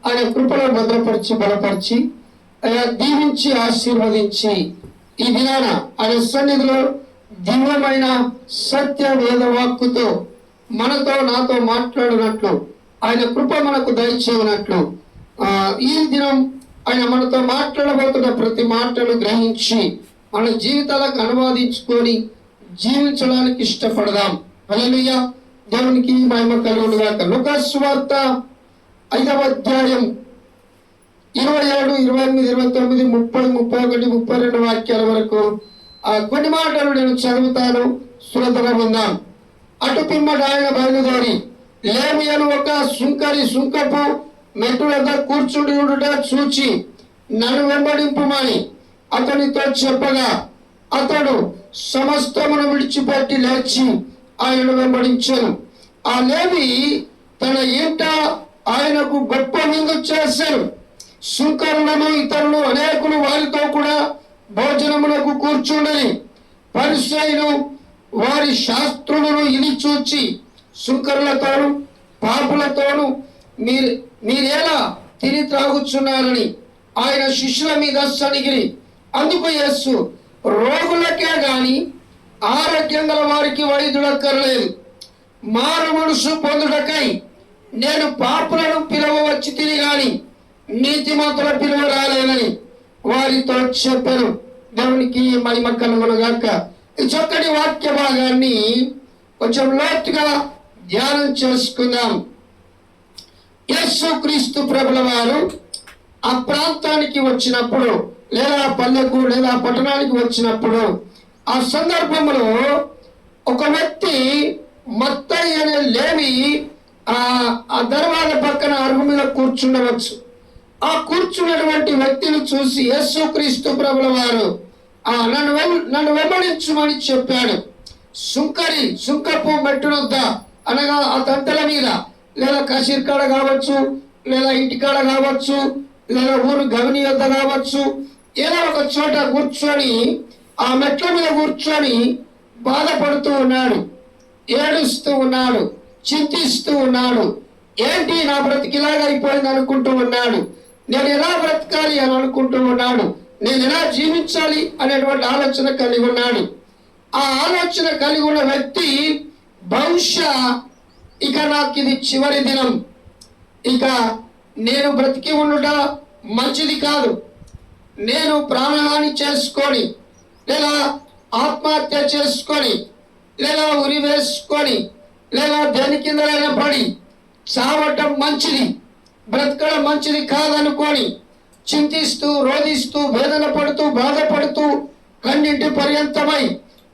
ఆయన కృపలో భద్రపరిచి బలపరిచి దీవించి ఆశీర్వదించి ఈ దినాన ఆయన సన్నిధిలో దివ్యమైన సత్య వేద వాక్కుతో మనతో నాతో మాట్లాడినట్లు ఆయన కృప మనకు దయచేయనట్లు ఈ దినం ఆయన మనతో మాట్లాడబోతున్న ప్రతి మాటను గ్రహించి మన జీవితాలకు అనువాదించుకొని జీవించడానికి ఇష్టపడదాం. హల్లెలూయా. దేవునికి మహిమ కలుగును గాక. లూకాసు సువార్త 5వ అధ్యాయం 27, 28, 29, 30, 31, 32 వాక్యాల వరకు కొన్ని మాటలు నేను చదువుతాను, శ్రద్ధగా విందాం. అటు పిమ్మట ఆయన బయలుదేరి లేవి అను ఒక సుంకపు మెట్టు వద్ద కూర్చుని ఉండుట చూచి నన్ను వెంబడింపుమని అతనితో చెప్పగా అతడు సమస్తమును విడిచిపెట్టి లేచి ఆయనను వెంబడించాను. ఆ లేవి తన ఇంట ఆయనకు గొప్ప విందు చేశాను. సుంకరులను ఇతరులు అనేకులు వారితో కూడా భోజనములకు కూర్చుండని. పరిసయ్యులు వారి శాస్త్రులను ఇది చూచి సుంకరులతోను పాపులతోను మీరేలా తిని త్రాగుచున్నారని ఆయన శిష్యుల మీద సనిగిరి. అందుకు యేసు, రోగులకే గాని ఆరోగ్యం గల వారికి వైద్యుడక్కర్లేదు, మారు మనసు పొందుటకై నేను పాపులను పిలువవచ్చి తిని గాని నీతిమంతుల పిలువ రాలేనని వారితో చెప్పాను. దేవునికి మహిమ కలుగునుగాక. ఈ చక్కటి వాక్య భాగాన్ని కొంచెం లోతుగా ధ్యానం చేసుకుందాం. యేసుక్రీస్తు ప్రభుల వారు ఆ ప్రాంతానికి వచ్చినప్పుడు లేదా పల్లెకు లేదా పట్టణానికి వచ్చినప్పుడు ఆ సందర్భంలో ఒక వ్యక్తి మత్తయి అనే లేవి ఆ దర్వాజ పక్కన అరుగు మీద కూర్చుండవచ్చు. ఆ కూర్చున్నటువంటి వ్యక్తిని చూసి యేసుక్రీస్తు ప్రభుల వారు నన్ను వెంబడించుమని చెప్పాడు. సుంకపు మెట్టునొద్ద అనగా ఆ తంతల మీద లేదా కసిరికాడ కావచ్చు, లేదా ఇంటికాడ కావచ్చు, లేదా ఊరు గవిని వద్ద కావచ్చు, ఏదో ఒక చోట కూర్చొని ఆ మెట్ల మీద కూర్చొని బాధపడుతూ ఉన్నాడు, ఏడుస్తూ ఉన్నాడు, చింతిస్తూ ఉన్నాడు. ఏంటి నా బ్రతికిలాగా అయిపోయింది అనుకుంటూ ఉన్నాడు. నేను ఎలా బ్రతకాలి అని అనుకుంటూ ఉన్నాడు. నేను ఎలా జీవించాలి అనేటువంటి ఆలోచన కలిగి ఉన్నాడు. ఆ ఆలోచన కలిగి ఉన్న వ్యక్తి బహుశా ఇక నాకు ఇది చివరి దినం, ఇక నేను బ్రతికి ఉండుట మంచిది కాదు, నేను ప్రాణహాని చేసుకొని లేదా ఆత్మహత్య చేసుకొని లేదా ఉరి వేసుకొని లేదా దేని కిందైనా పడి చావటం మంచిది, బ్రతకడం మంచిది కాదనుకొని చింతిస్తూ రోధిస్తూ వేదన పడుతూ బాధపడుతూ కన్నింటి పర్యంతమై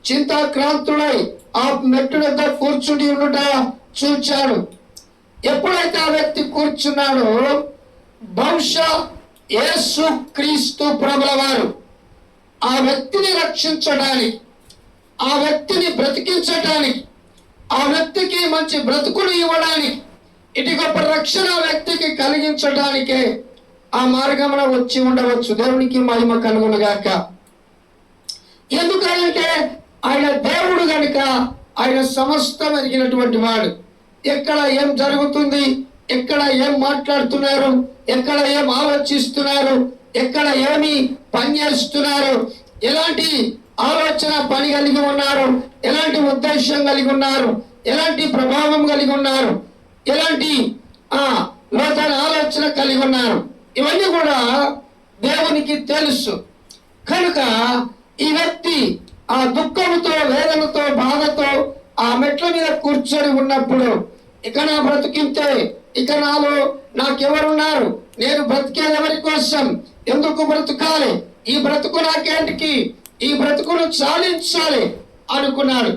చింతాక్రాంతుడై ఆ మెట్టు వద్ద కూర్చుని ఉండుట చూచాడు. ఎప్పుడైతే ఆ వ్యక్తి కూర్చున్నాడో బహుశా యేసుక్రీస్తు ప్రభుల వారు ఆ వ్యక్తిని రక్షించడానికి, ఆ వ్యక్తిని బ్రతికించడానికి, ఆ వ్యక్తికి మంచి బ్రతుకులు ఇవ్వడానికి, ఇటు గొప్ప రక్షణ వ్యక్తికి కలిగించడానికే ఆ మార్గమున వచ్చి ఉండవచ్చు. దేవునికి మహిమ కలుగునుగాక. ఎందుకంటే ఆయన దేవుడు గనుక ఆయన సమస్తం ఎరిగినటువంటి వాడు. ఎక్కడ ఏం జరుగుతుంది, ఎక్కడ ఏం మాట్లాడుతున్నారు, ఎక్కడ ఏం ఆలోచిస్తున్నారు, ఎక్కడ ఏమి పనిచేస్తున్నారు, ఎలాంటి ఆలోచన పని కలిగి ఉన్నారు, ఎలాంటి ఉద్దేశం కలిగి ఉన్నారు, ఎలాంటి ప్రభావం కలిగి ఉన్నారు, ఎలాంటి లోతైన ఆలోచన కలిగి ఉన్నారు, ఇవన్నీ కూడా దేవునికి తెలుసు. కనుక ఈ వ్యక్తి ఆ దుఃఖంతో వేదనతో బాధతో ఆ మెట్ల మీద కూర్చొని ఉన్నప్పుడు ఇక నా బ్రతికింతే, ఇక నాలో నాకెవరున్నారు, నేను బ్రతికేది ఎవరి కోసం, ఎందుకు బ్రతకాలి, ఈ బ్రతుకు నాకేంటికి, ఈ బ్రతుకును చాలించాలి అనుకున్నాడు.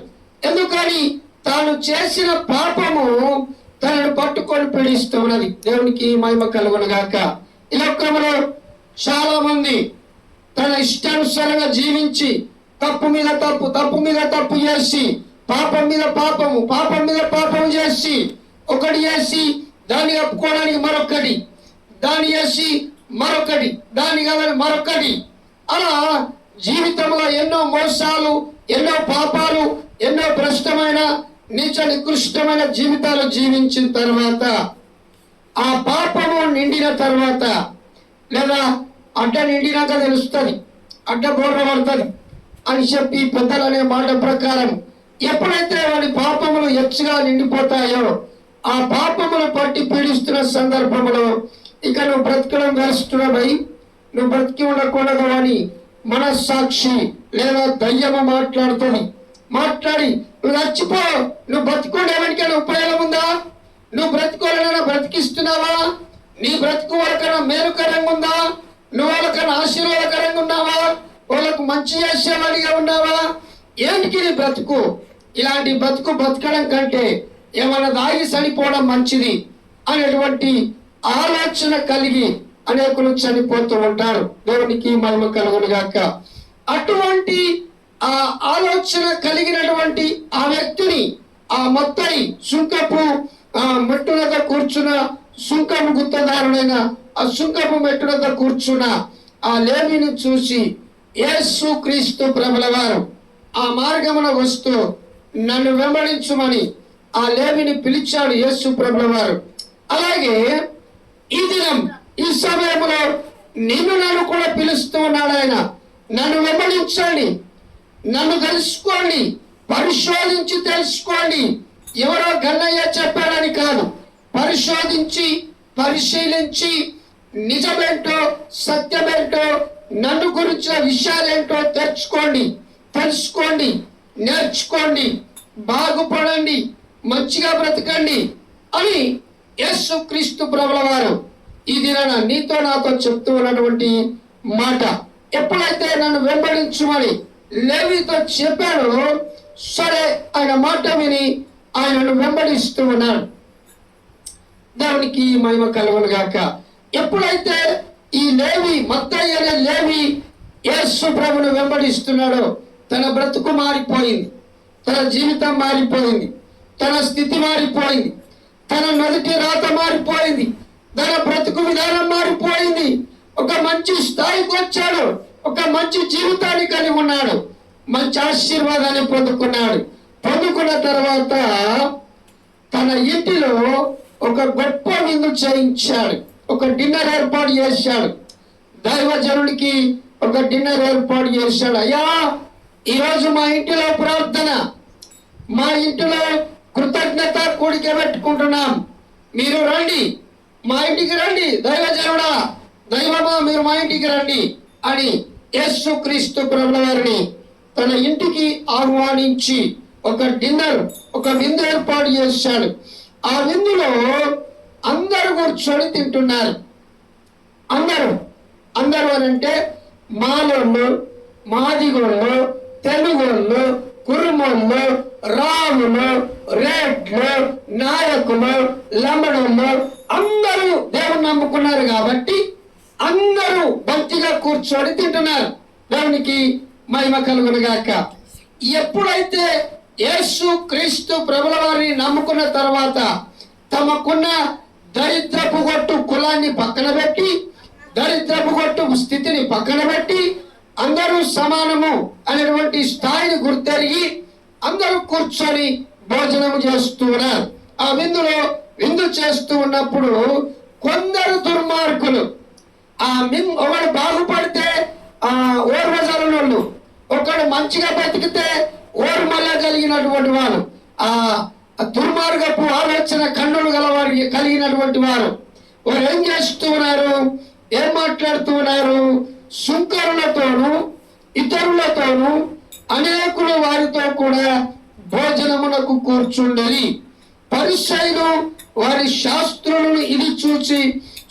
ఎందుకని తాను చేసిన పాపము తనను పట్టుకొని పీడిస్తూ ఉన్నది. దేవునికి మహిమ కలుగునుగాక. ఈ లోకంలో చాలా మంది తన ఇష్టానుసారంగా జీవించి తప్పు మీద తప్పు, తప్పు మీద తప్పు చేసి పాపం మీద పాపము, పాపం మీద పాపం చేసి ఒకటి చేసి దాన్ని కప్పుకోవడానికి మరొకటి, దాన్ని చేసి మరొకటి, దాన్ని కాదని మరొకటి, అలా జీవితంలో ఎన్నో మోసాలు, ఎన్నో పాపాలు, ఎన్నో భ్రష్టమైన నీచ నికృష్టమైన జీవితాలు జీవించిన తర్వాత ఆ పాపము నిండిన తర్వాత లేదా అడ్డ నిండినాక తెలుస్తుంది, అడ్డ బోర్ర పడుతుంది అని చెప్పి పెద్దలు అనే మాట ప్రకారం ఎప్పుడైతే వాడి పాపములు ఎచ్చుగా నిండిపోతాయో ఆ పాపములు పట్టి పీడిస్తున్న సందర్భంలో ఇక నువ్వు బ్రతకడం వేస్తున్నావై, నువ్వు బ్రతికి ఉండకూడదు అని మనస్సాక్షి లేదా దయ్యము మాట్లాడుతుంది. మాట్లాడి నువ్వు చచ్చిపో, నువ్వు బ్రతికోవడానికైనా ఉపయోగం ఉందా, నువ్వు బ్రతికోవాలన్నా బ్రతికిస్తున్నావా, నీ బ్రతుకు వాళ్ళకన్నా మేలుకరంగా ఉందా, నువ్వు వాళ్ళకన్నా ఆశీర్వాదకరంగా ఉన్నావా, వాళ్ళకు మంచి చేసేవాడిగా ఉన్నావా, ఏంటికి నీ బ్రతుకు? ఇలాంటి బ్రతుకు బ్రతకడం కంటే ఏమైనా దాగి చనిపోవడం మంచిది అనేటువంటి ఆలోచన కలిగి అనేకులు చనిపోతూ ఉంటారు. దేవునికి మహిమ కలుగును గాక. అటువంటి ఆ ఆలోచన కలిగినటువంటి ఆ వ్యక్తిని ఆ మొత్తయి సుంకపు మెట్టునద కూర్చున్న సుంకపు గుత్తదారుడైన ఆ సుంకపు మెట్టునద కూర్చున్న ఆ లేవిని చూసి యేసు క్రీస్తు ప్రభుల వారు ఆ మార్గమున వస్తూ నన్ను వెంబడించుమని ఆ లేవిని పిలిచాడు యేసు ప్రభుల వారు. అలాగే ఈ దినం ఈ సమయంలో నన్ను కూడా పిలుస్తూ ఉన్నాడు ఆయన. నన్ను వెంబడించండి, నన్ను తెలుసుకోండి, పరిశోధించి తెలుసుకోండి. ఎవరో గన్నయ్య చెప్పాడని కాదు, పరిశోధించి పరిశీలించి నిజమేంటో సత్యమేంటో నన్ను గురించిన విషయాలేంటో తెలుసుకోండి, నేర్చుకోండి, బాగుపడండి, మంచిగా బ్రతకండి అని యేసు క్రీస్తు ప్రభుల వారు ఈ దినాన నీతో నాతో చెప్తూ ఉన్నటువంటి మాట. ఎప్పుడైతే నన్ను వెంబడించుమని లేవితో చెప్పాడో సరే ఆయన మాట విని ఆయనను వెంబడిస్తూ ఉన్నాడు. దేవునికి మహిమ కలుగును గాక. ఎప్పుడైతే ఈ లేవి మత్తయి అనే లేవి యేసు ప్రభును వెంబడిస్తున్నాడో తన బ్రతుకు మారిపోయింది, తన జీవితం మారిపోయింది, తన స్థితి మారిపోయింది, తన మొదటి రాత మారిపోయింది, తన బ్రతుకు విధానం మారిపోయింది. ఒక మంచి స్థాయికి వచ్చాడు, ఒక మంచి జీవితాన్ని కలిగి ఉన్నాడు, మంచి ఆశీర్వాదాన్ని పొందుకున్నాడు. పొందుకున్న తర్వాత తన ఇంటిలో ఒక గొప్ప విందు చేయించాడు, ఒక డిన్నర్ ఏర్పాటు చేశాడు. దైవజనుడికి ఒక డిన్నర్ ఏర్పాటు చేశాడు. అయ్యా, ఈరోజు మా ఇంటిలో ప్రార్థన, మా ఇంటిలో కృతజ్ఞత కూడిక పెట్టుకుంటున్నాం, మీరు రండి, మా ఇంటికి రండి, దైవజనుడా, దైవమా మీరు మా ఇంటికి రండి అని యేసు క్రీస్తు ప్రభుల వారిని తన ఇంటికి ఆహ్వానించి ఒక డిన్నర్, ఒక విందు ఏర్పాటు చేశాడు. ఆ విందులో అందరూ కూర్చొని తింటున్నారు. అందరూ అని అంటే మాలోళ్ళు, మాదిగోళ్ళు, తెలుగోళ్ళు, కురుమోళ్ళు, రాములు, రెడ్లు, నాయకులు, లంబడోళ్ళు అందరూ దేవుని నమ్ముకున్నారు కాబట్టి అందరూ భక్తిగా కూర్చొని తింటున్నారు. దేవునికి మహిమ కలుగును గాక. ఎప్పుడైతే యేసు క్రీస్తు ప్రభుల వారిని నమ్ముకున్న తర్వాత తమకున్న దరిద్రపు గొట్టు కులాన్ని పక్కన పెట్టి, దరిద్రపు గొట్టు స్థితిని పక్కన పెట్టి అందరూ సమానము అనేటువంటి స్థాయిని గుర్తెరిగి అందరూ కూర్చొని భోజనం చేస్తూ ఉన్నారు. ఆ విందు చేస్తూ ఉన్నప్పుడు కొందరు దుర్మార్గులు, ఒకడు బాగుపడితే ఓర్వజరులు, ఒకడు మంచిగా బతికితే ఓర్మల కలిగినటువంటి వారు, ఆ దుర్మార్గపు ఆలోచన కన్నులు గలవారి కలిగినటువంటి వారు ఏం చేస్తూ ఉన్నారు, ఏం మాట్లాడుతూ ఉన్నారు? సుంకరులతోనూ ఇతరులతోనూ అనేకులు వారితో కూడా భోజనమునకు కూర్చుండని. పరిసయ్యులు వారి శాస్త్రులను ఇది చూసి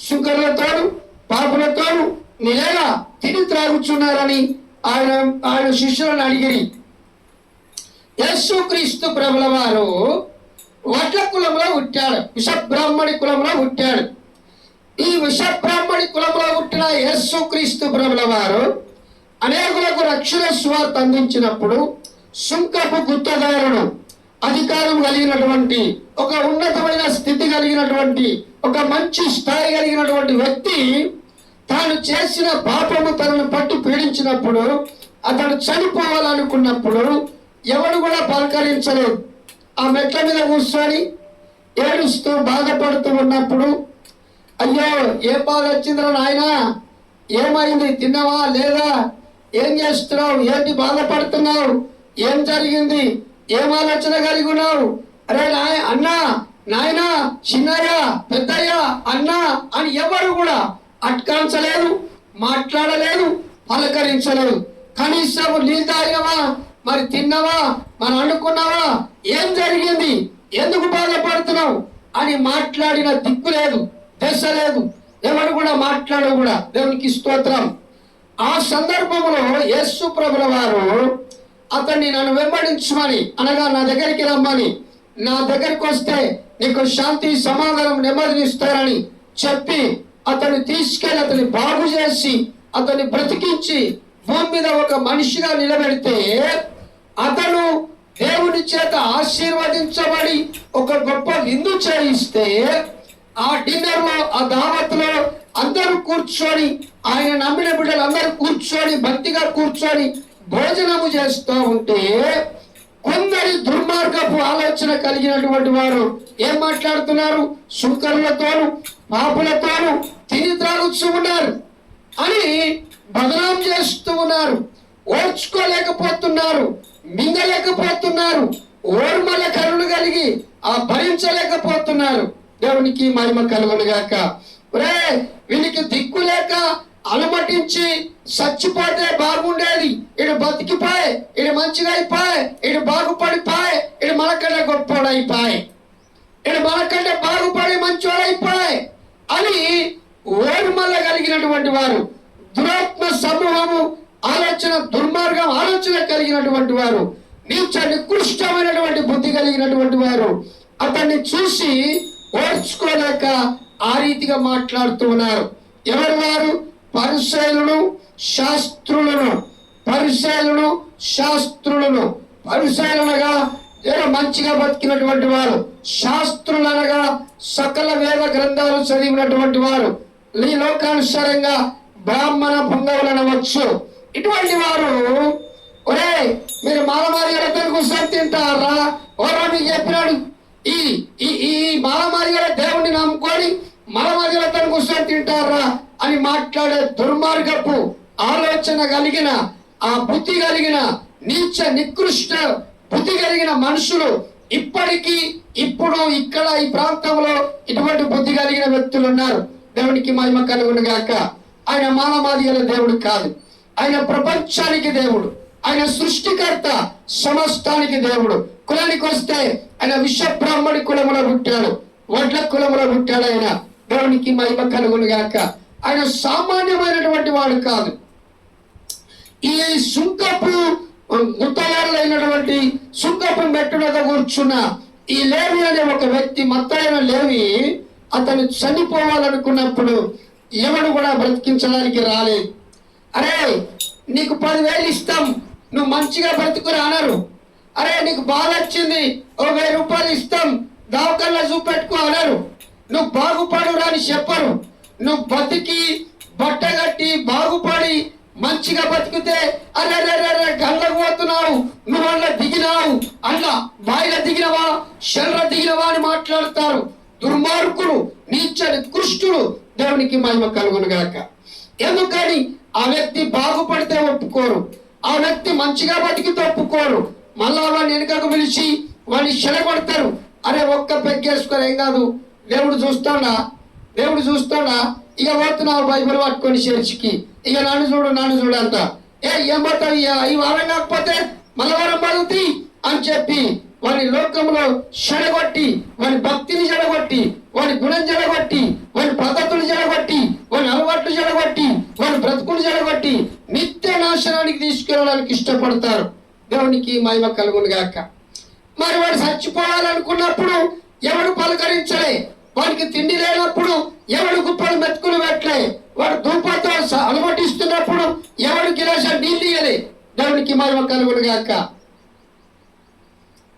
సుంకరులతోనూ పాపులతోనూ మీరేలా తిని త్రాగుచున్నారని ఆయన శిష్యులను అడిగిరి. యేసు క్రీస్తు ప్రభుల వారు వడ్ల కులంలో పుట్టాడు, విషబ్రాహ్మణి కులంలో పుట్టాడు. ఈ విషబ్రాహ్మణి కులంలో పుట్టిన యేసు క్రీస్తు ప్రభుల వారు అనేకులకు రక్షణ సువార్త అందించినప్పుడు సుంకపు గుత్తదారుడు, అధికారం కలిగినటువంటి, ఒక ఉన్నతమైన స్థితి కలిగినటువంటి, ఒక మంచి స్థాయి కలిగినటువంటి వ్యక్తి తాను చేసిన పాపము తనను పట్టు పీడించినప్పుడు, అతడు చనిపోవాలనుకున్నప్పుడు ఎవడు కూడా పలకరించలేదు. ఆ మెట్ల మీద కూర్చొని ఏడుస్తూ బాధపడుతూ ఉన్నప్పుడు అయ్యో ఏ బాధ వచ్చిందిరా నాయనా, ఏమైంది, తిన్నావా లేదా, ఏం చేస్తున్నావు, ఏంటి బాధపడుతున్నావు, ఏం జరిగింది, ఏం ఆలోచన కలిగి ఉన్నావు, అరే అన్నా నాయనా చిన్నయ్య పెద్దయ్య అన్నా అని ఎవరు కూడా అట్కాంచలేదు, మాట్లాడలేదు, పలకరించలేదు. కనీసం నీళ్ళు తాగినవా, మరి తిన్నావా, మరి అనుకున్నావా, ఏం జరిగింది, ఎందుకు బాధపడుతున్నావు అని మాట్లాడిన దిక్కు లేదు, దశ లేదు, ఎవరు కూడా మాట్లాడవు కూడా. దేవునికి స్తోత్రం. ఆ సందర్భంలో యేసు ప్రభుల వారు అతన్ని నన్ను వెంబడించమని అనగా నా దగ్గరికి రమ్మని, నా దగ్గరికి వస్తే నీకు శాంతి సమాధానం నెమ్మదినిస్తారని చెప్పి అతన్ని తీసుకెళ్ళి అతన్ని బాగు చేసి అతన్ని బ్రతికించి భూమి మీద ఒక మనిషిగా నిలబెడితే అతను దేవుని చేత ఆశీర్వదించబడి ఒక గొప్ప విందు చేయిస్తే ఆ డిన్నర్ లో, ఆ దావత్లో అందరూ కూర్చొని, ఆయన నమ్మిన బిడ్డలు అందరూ కూర్చొని భక్తిగా కూర్చొని భోజనము చేస్తూ ఉంటే కొందరి దుర్మార్గపు ఆలోచన కలిగినటువంటి వారు ఏం మాట్లాడుతున్నారు, సుంకరులతోను పాపులతోను తిని త్రాగుతూ ఉన్నారు అని బదనాం చేస్తూ ఉన్నారు. ఓర్చుకోలేకపోతున్నారు, మింగలేకపోతున్నారు, ఓర్మల కరుణ కలిగి ఆ భరించలేకపోతున్నారు. దేవునికి మహిమ కలుగును గాక. వీనికి దిక్కు లేక అలమటించి చచ్చిపోతే బాగుండేది, ఇడు బతికిపోయి, ఇడు మంచిగా అయిపోయి, ఇడు బాగుపడిపోయి, ఇడు మనకంటే గొప్పవాడైపోయి, ఇడు మనకంటే బాగుపడి మంచివాడైపోయి అని ఓర్మల కలిగినటువంటి వారు, దురాత్మ సమూహము ఆలోచన, దుర్మార్గం ఆలోచన కలిగినటువంటి వారు, నీచ నికృష్టమైనటువంటి బుద్ధి కలిగినటువంటి వారు అతన్ని చూసి ఓర్చుకోలేక ఆ రీతిగా మాట్లాడుతూ ఉన్నారు. ఎవరు వారు? పరిసయ్యులను శాస్త్రులను. పరిసయ్యులను శాస్త్రులను. పరిసయ్యులనగా ఏదో మంచిగా బతికినటువంటి వారు, శాస్త్రులనగా సకల వేద గ్రంథాలు చదివినటువంటి వారు, ఈ లోకానుసారంగా బ్రాహ్మణ పొంగవులనవచ్చు. ఇటువంటి వారు ఒరే మీరు మాలమారి రథం కూర్చొని తింటారా, ఓరా మీకు చెప్పినాడు, ఈ ఈ ఈ మాలమారి దేవుణ్ణి నమ్ముకొని మాలమారి రథం కూర్చొని తింటారా అని మాట్లాడే దుర్మార్గపు ఆలోచన కలిగిన, ఆ బుద్ధి కలిగిన, నీచ నికృష్ట బుద్ధి కలిగిన మనుషులు ఇప్పటికీ ఇప్పుడు ఇక్కడ ఈ ప్రాంతంలో ఇటువంటి బుద్ధి కలిగిన వ్యక్తులు ఉన్నారు. దేవునికి మహిమ కలుగును గాక. ఆయన మానవాదిగల దేవుడు కాదు, ఆయన ప్రపంచానికి దేవుడు, ఆయన సృష్టికర్త, సమస్తానికి దేవుడు. కులానికి వస్తే ఆయన విశ్వ బ్రాహ్మణి కులములో పుట్టాడు, వడ్ల కులములో పుట్టాడు. ఆయన దేవునికి మహిమ కలుగును గాక. ఆయన సామాన్యమైనటువంటి వాడు కాదు. ఈ సుంకపు ముత్తగారులైనటువంటి సుంకపు మెట్టు మీద కూర్చున్న ఈ లేవి అనే ఒక వ్యక్తి, మత్తయిన లేవి, అతను చనిపోవాలనుకున్నప్పుడు ఎవడు కూడా బ్రతికించడానికి రాలేదు. అరే నీకు 10,000 ఇస్తాం, నువ్వు మంచిగా బ్రతుకురా అన్నారు. అరే నీకు బాధ వచ్చింది, 1,000 రూపాయలు ఇస్తాం, దావకల్లా చూపెట్టుకో అన్నారు. నువ్వు బాగుపడురా అని చెప్పరు. నువ్వు బతికి బట్టగట్టి బాగుపడి మంచిగా బతికితే అరే గల్లకు పోతున్నావు, నువ్వు అలా దిగినావు, అలా బాయిలో దిగినవా, షెల్ర దిగినవా అని మాట్లాడతారు. దుర్మార్గులు, నీచ నికృష్టులు. దేవునికి మహిమ కలుగును గాక. ఎందుకని ఆ వ్యక్తి బాగుపడితే ఒప్పుకోరు, ఆ వ్యక్తి మంచిగా బతికితే ఒప్పుకోరు. మళ్ళా వాడిని వెనుకకు పిలిచి వాడిని చెడగొడతారు. అరే ఒక్క పెగ్గేసుకొని ఏం కాదు, దేవుడు చూస్తాడా, దేవుడు చూస్తాడా, ఇక పోతున్నావు బైబిల్ పట్టుకొని చర్చికి, ఇక నన్ను చూడు అంట. ఏం పోతావు, ఈ వారం కాకపోతే మళ్ళా వారం బతుకుతి అని చెప్పి వాడి లోకంలో చెడగొట్టి, వాడి భక్తిని చెడగొట్టి, వాడి గుణం చెడగొట్టి, వాడి పద్ధతులు చెడగొట్టి, వాడి అలవాట్లు చెడగొట్టి, వాడి బ్రతుకులు చెడగొట్టి నిత్య నాశనానికి తీసుకెళ్ళడానికి ఇష్టపడతారు. దేవునికి మహిమ కలుగును గాక. మరి వాడు చచ్చిపోవాలనుకున్నప్పుడు ఎవడు పలకరించలే, వాడికి తిండి లేనప్పుడు ఎవడు గుప్పలు మెతుకులు పెట్టలే, వాడు ధూపంతో అలమటిస్తున్నప్పుడు ఎవడు గిలాస నీళ్ళు ఇయ్యలే. దేవునికి మహిమ కలుగును గాక.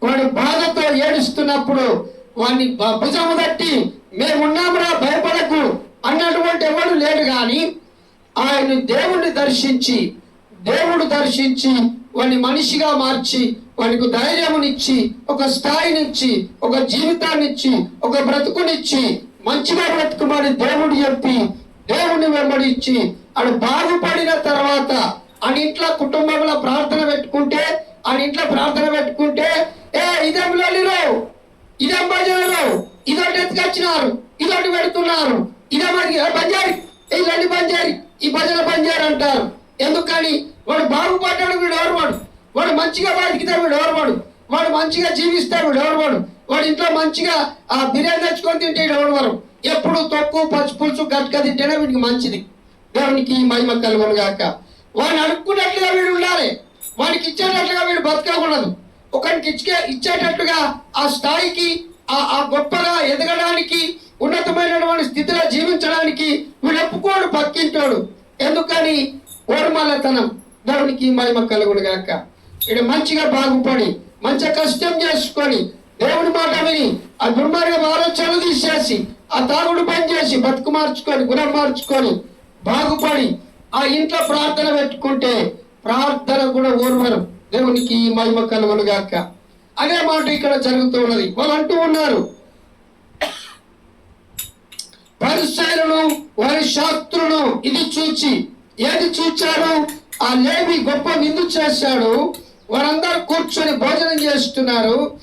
వాడు బాధతో ఏడుస్తున్నప్పుడు వాడిని భుజము తట్టి మేమున్నామురా భయపడకు అన్నటువంటి ఎవడు లేడు. కానీ ఆయన దేవుడు దర్శించి వాడిని మనిషిగా మార్చి, వానికి ధైర్యమునిచ్చి, ఒక స్థాయినిచ్చి, ఒక జీవితాన్నిచ్చి, ఒక బ్రతుకునిచ్చి మంచిగా బ్రతుకుమని దేవుడు చెప్పి దేవుని వెంబడించి ఆడు బాగుపడిన తర్వాత ఆ ఇంట్లో కుటుంబంలో ప్రార్థన పెట్టుకుంటే ఇదేం లొల్లిరావు, ఇదేం భజనలు, ఇదొకటి ఎత్తుకొచ్చినారు, ఇదొకటి పెడుతున్నారు, ఇదే మరి బంజారి, ఈ లొల్లి బంజారి, ఈ భజన బంజారి అంటారు. ఎందుకని? వాడు బాగుపడ్డాడు, వీడు ఎవరువాడు, వాడు మంచిగా బతికితే వీడు ఎవరువాడు, వాడు మంచిగా జీవిస్తే వీడు ఎవరువాడు, వాడు ఇంట్లో మంచిగా ఆ బిర్యానీ తెచ్చుకొని తింటే ఎవరువారు. ఎప్పుడు తొక్కు పచ్చి పులుసు గట్క తింటేనే వీడికి మంచిది. దేవునికి మహిమ కలుగును గాక. వాడిని అడుక్కున్నట్లుగా వీడు ఉండాలి, వాడికి ఇచ్చేటట్లుగా వీడు బతకకూడదు. ఒకరికి ఇచ్చేటట్టుగా ఆ స్థాయికి ఆ గొప్పగా ఎదగడానికి ఉన్నతమైనటువంటి స్థితిలో జీవించడానికి వీడు ఒప్పుకోడు, పక్కింటోడు. ఎందుకని? ఓర్మలతనం. దేవునికి మహిమ కలుగును గాక. వీడు మంచిగా బాగుపడి మంచిగా కష్టం చేసుకొని దేవుని మాట విని ఆ దుర్మార్గం ఆలోచనలు తీసేసి ఆ తాగుడు పని చేసి బతుకు మార్చుకొని గుణం మార్చుకొని బాగుపడి ఆ ఇంట్లో ప్రార్థన పెట్టుకుంటే ప్రార్థన కూడా ఓర్వరు. దేవునికి మహిమ కలుగును గాక. అదే మాట ఇక్కడ జరుగుతూ ఉన్నది. వాళ్ళు అంటూ ఉన్నారు, పరిసయ్యులను వారి శాస్త్రులను ఇది చూచి ఏది చూచారు? ఆ లేవి గొప్ప విందు చేశాడు, వారందరూ కూర్చొని భోజనం చేస్తున్నారు.